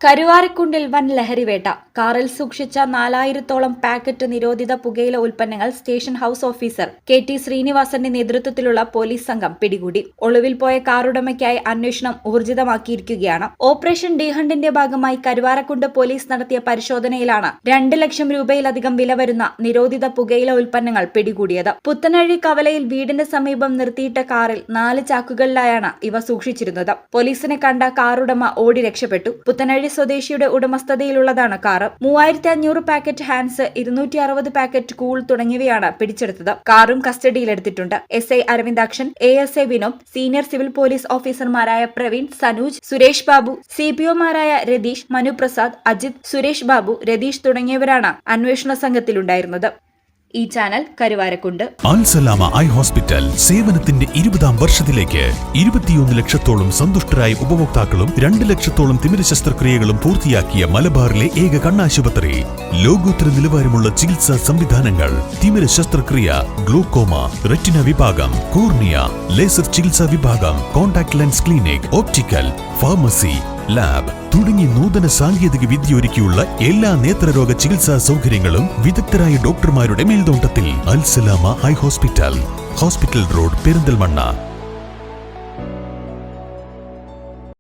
കരുവാരക്കുണ്ടിൽ വൻ ലഹരിവേട്ട. കാറിൽ സൂക്ഷിച്ച 4000-ഓളം പാക്കറ്റ് നിരോധിത പുകയില ഉൽപ്പന്നങ്ങൾ സ്റ്റേഷൻ ഹൌസ് ഓഫീസർ KT ശ്രീനിവാസന്റെ നേതൃത്വത്തിലുള്ള പോലീസ് സംഘം പിടികൂടി. ഒളിവിൽ പോയ കാറുടമയ്ക്കായി അന്വേഷണം ഊർജിതമാക്കിയിരിക്കുകയാണ്. ഓപ്പറേഷൻ ഡി ഹണ്ടിന്റെ ഭാഗമായി കരുവാരക്കുണ്ട് പോലീസ് നടത്തിയ പരിശോധനയിലാണ് 2 ലക്ഷം രൂപയിലധികം വില വരുന്ന നിരോധിത പുകയില ഉൽപ്പന്നങ്ങൾ പിടികൂടിയത്. പുത്തനഴി കവലയിൽ വീടിന് സമീപം നിർത്തിയിട്ട കാറിൽ 4 ചാക്കുകളിലായാണ് ഇവ സൂക്ഷിച്ചിരുന്നത്. പോലീസിനെ കണ്ട കാറുടമ ഓടി രക്ഷപ്പെട്ടു. പുത്തനഴി സ്വദേശിയുടെ ഉടമസ്ഥതയിലുള്ളതാണ് car. 3500 packet Hans, 260 packet cool തുടങ്ങിയവയാണ് പിടിച്ചെടുത്തത്. കാറും കസ്റ്റഡിയിലെടുത്തിട്ടുണ്ട്. SI Aravindakshan, ASI Vinod, senior civil police ഓഫീസർമാരായ പ്രവീൺ, സനൂജ്, സുരേഷ് ബാബു, CPOമാരായ രതീഷ്, മനുപ്രസാദ്, അജിത്, സുരേഷ് ബാബു, രതീഷ് തുടങ്ങിയവരാണ് അന്വേഷണ സംഘത്തിലുണ്ടായിരുന്നത്. ഈ channel Karuvarakundu. Al Salama eye hospital സേവനത്തിന്റെ 20ാം വർഷത്തിലേക്ക് 21 ലക്ഷത്തോളം സന്തുഷ്ടരായ ഉപഭോക്താക്കളും 2 ലക്ഷത്തോളം തിമിര ശസ്ത്രക്രിയകളും പൂർത്തിയാക്കിയ മലബാറിലെ ഏക കണ്ണാശുപത്രി. ലോകോത്തര നിലവാരമുള്ള ചികിത്സാ സംവിധാനങ്ങൾ, തിമിര ശസ്ത്രക്രിയ, ഗ്ലൂക്കോമ, റെറ്റിന വിഭാഗം, കോർണിയ, ലേസർ ചികിത്സാ വിഭാഗം, contact lens clinic, optical, pharmacy, lab തുടങ്ങി നൂതന സാങ്കേതിക വിദ്യയൊരുക്കിയുള്ള എല്ലാ നേത്രരോഗ ചികിത്സാ സൗകര്യങ്ങളും വിദഗ്ധരായ ഡോക്ടർമാരുടെ മേൽനോട്ടത്തിൽ. Al Salama eye hospital, hospital road, Perinthalmanna.